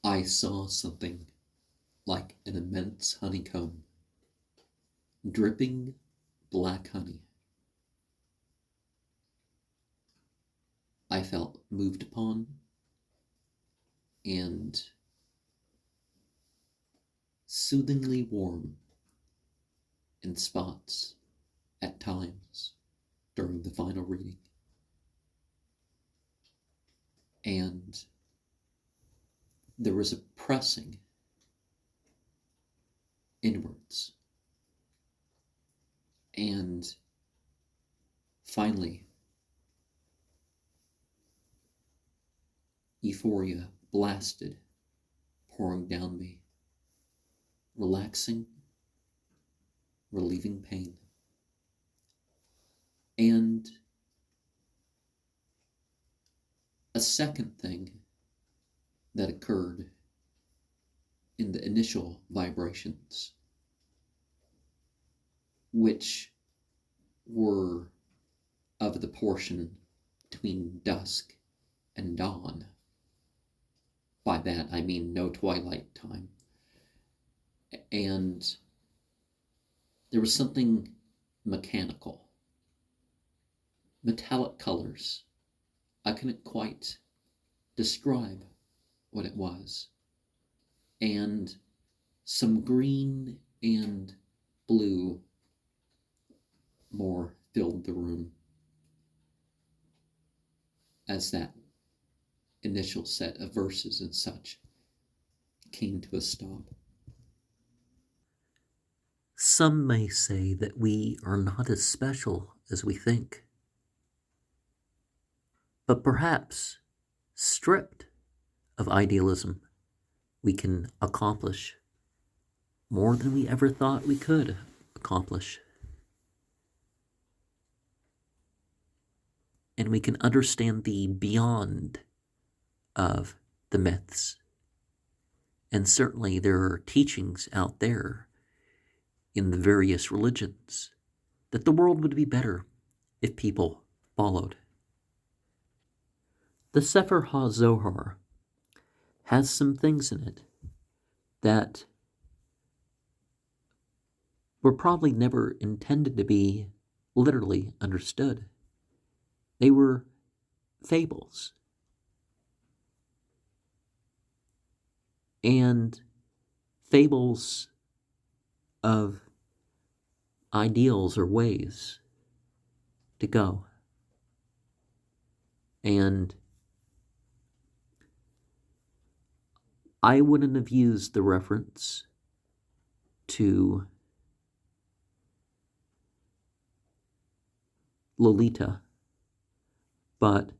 I saw something like an immense honeycomb, dripping black honey. I felt moved upon and soothingly warm in spots at times during the final reading. And there was a pressing inwards. And finally, euphoria blasted, pouring down me, relaxing, relieving pain. And a second thing that occurred in the initial vibrations, which were of the portion between dusk and dawn. By that I mean no twilight time. And there was something mechanical, metallic colors. I couldn't quite describe what it was. And some green and blue more filled the room as that initial set of verses and such came to a stop. Some may say that we are not as special as we think, but perhaps, stripped of idealism, we can accomplish more than we ever thought we could accomplish. And we can understand the beyond of the myths. And certainly there are teachings out there in the various religions that the world would be better if people followed. The Sefer HaZohar has some things in it that were probably never intended to be literally understood. They were fables. And fables of ideals or ways to go. And I wouldn't have used the reference to Lolita, but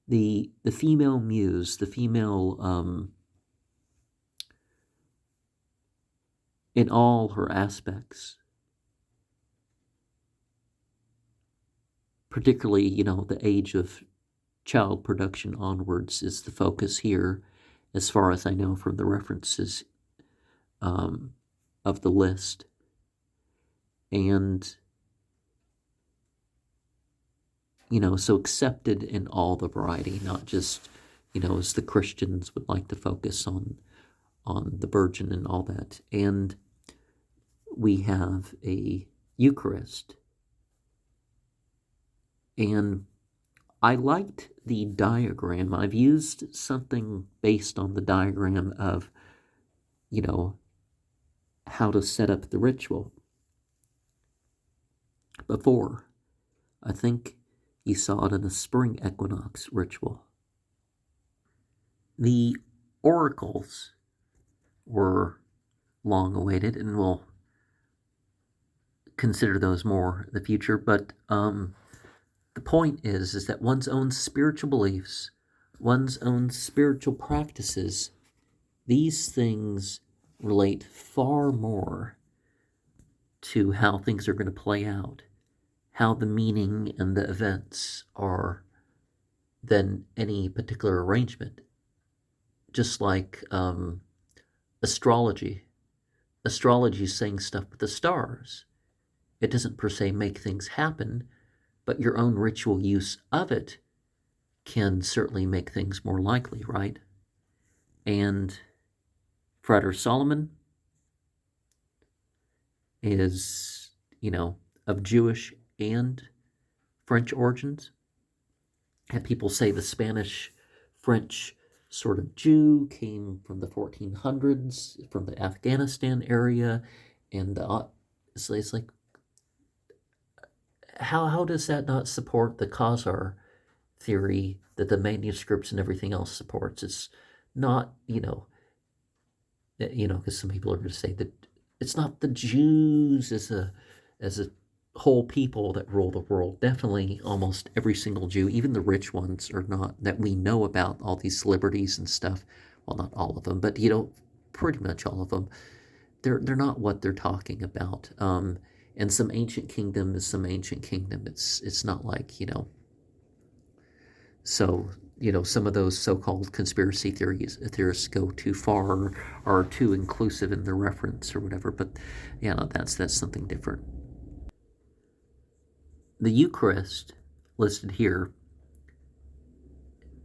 the female muse, the female in all her aspects, particularly, the age of child production onwards is the focus here, as far as I know from the references of the list. And, so accepted in all the variety, not just, as the Christians would like to focus on the Virgin and all that. And we have a Eucharist. And I liked the diagram. I've used something based on the diagram of, how to set up the ritual before. I think you saw it in the spring equinox ritual. The oracles were long awaited, and we'll consider those more in the future, but the point is that one's own spiritual beliefs, one's own spiritual practices, these things relate far more to how things are going to play out, how the meaning and the events are, than any particular arrangement. Just like astrology. Astrology is saying stuff with the stars. It doesn't per se make things happen, but your own ritual use of it can certainly make things more likely, right? And Frater Solomon is, of Jewish and French origins. And people say the Spanish French sort of Jew came from the 1400s, from the Afghanistan area, and it's like, how does that not support the Khazar theory that the manuscripts and everything else supports? It's not, because some people are going to say that it's not the Jews as a whole people that rule the world. Definitely almost every single Jew, even the rich ones, are not, that we know about, all these celebrities and stuff. Well, not all of them, but pretty much all of them. They're not what they're talking about. And some ancient kingdom is some ancient kingdom. It's not like, so, some of those so-called conspiracy theorists go too far, or are too inclusive in their reference or whatever. But that's something different. The Eucharist listed here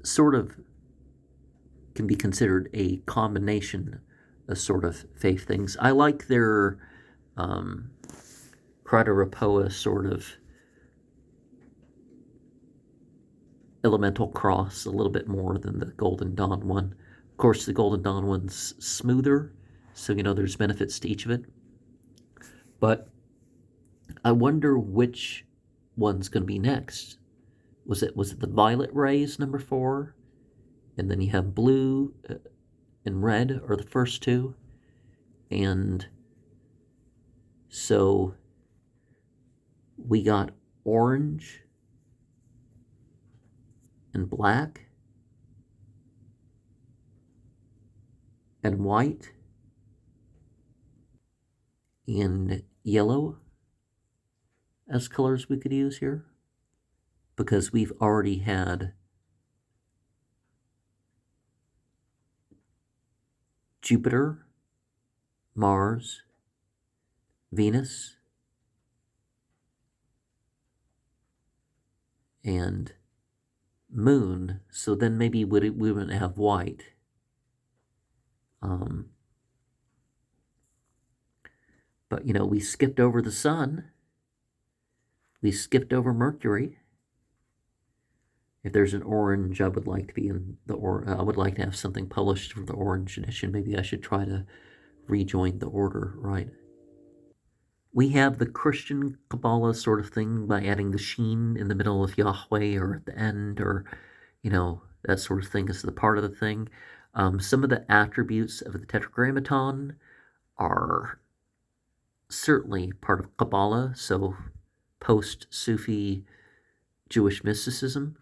sort of can be considered a combination of sort of faith things. I like their Crateropoa sort of elemental cross a little bit more than the Golden Dawn one. Of course, the Golden Dawn one's smoother, so there's benefits to each of it. But I wonder which one's going to be next. Was it the violet rays, number 4? And then you have blue and red are the first two. And so we got orange and black and white and yellow as colors we could use here, because we've already had Jupiter, Mars, Venus, and Moon, so then maybe we wouldn't have white. But we skipped over the Sun. We skipped over Mercury. If there's an orange, I would like to be in the I would like to have something published for the orange edition. Maybe I should try to rejoin the order, right? We have the Christian Kabbalah sort of thing by adding the sheen in the middle of Yahweh or at the end, or that sort of thing is the part of the thing. Some of the attributes of the Tetragrammaton are certainly part of Kabbalah, so post-Sufi Jewish mysticism,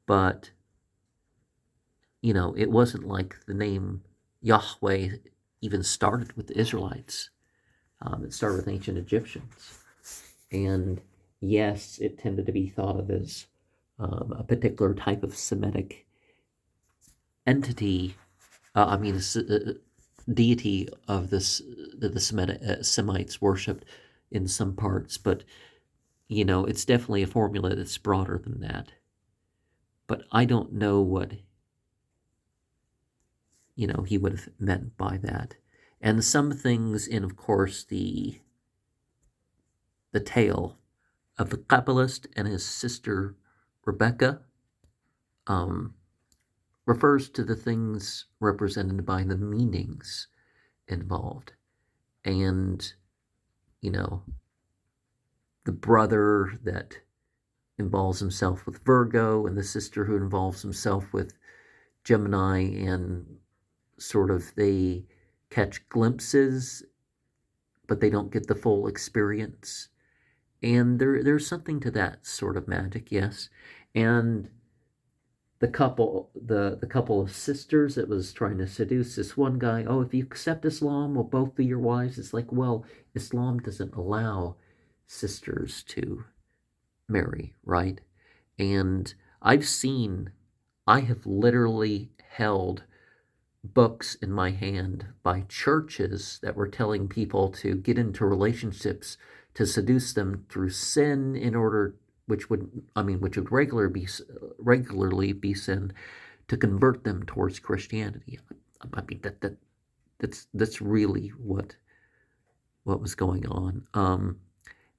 but it wasn't like the name Yahweh even started with the Israelites. It started with ancient Egyptians, and yes, it tended to be thought of as a particular type of Semitic entity. Deity of this that the Semites worshipped in some parts, but it's definitely a formula that's broader than that. But I don't know what he would have meant by that. And some things in, of course, the tale of the Kabbalist and his sister Rebecca refers to the things represented by the meanings involved. And, the brother that involves himself with Virgo, and the sister who involves himself with Gemini, and sort of they catch glimpses, but they don't get the full experience. And there's something to that sort of magic, yes. And the couple of sisters that was trying to seduce this one guy, if you accept Islam, we'll both be your wives. It's like, well, Islam doesn't allow sisters to marry, right? And I have literally held books in my hand by churches that were telling people to get into relationships to seduce them through sin, in order, which would regularly be sin, to convert them towards Christianity. That's really what was going on.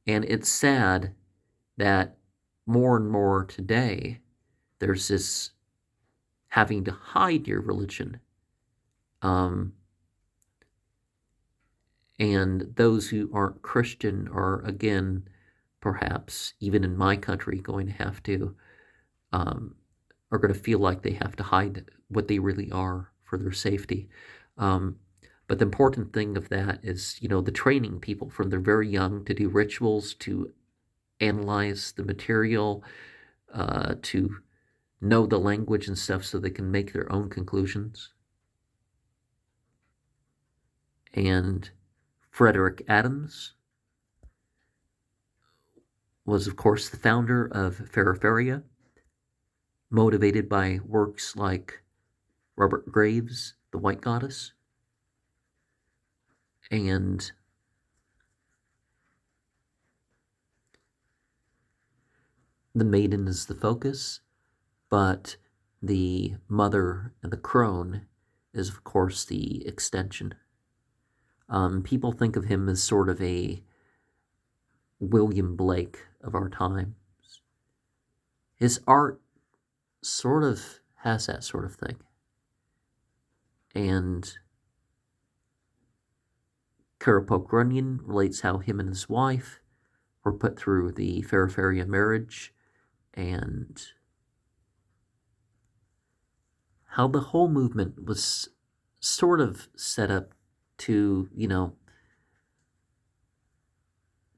And it's sad that more and more today there's this having to hide your religion. And those who aren't Christian are, again, perhaps even in my country, going to have to, are going to feel like they have to hide what they really are for their safety. But the important thing of that is, the training people from they're very young to do rituals, to analyze the material, to know the language and stuff so they can make their own conclusions. And Frederick Adams was, of course, the founder of Feraferia, motivated by works like Robert Graves' The White Goddess, and the maiden is the focus, but the mother and the crone is, of course, the extension. People think of him as sort of a William Blake of our times. His art sort of has that sort of thing. And Karapoke Runyon relates how him and his wife were put through the Feraferia marriage, and how the whole movement was sort of set up to,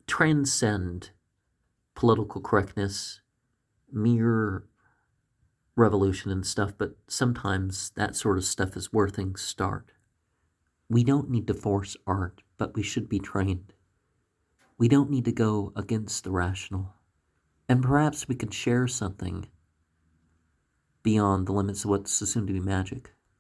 transcend political correctness, mere revolution and stuff, but sometimes that sort of stuff is where things start. We don't need to force art, but we should be trained. We don't need to go against the rational. And perhaps we can share something beyond the limits of what's assumed to be magic.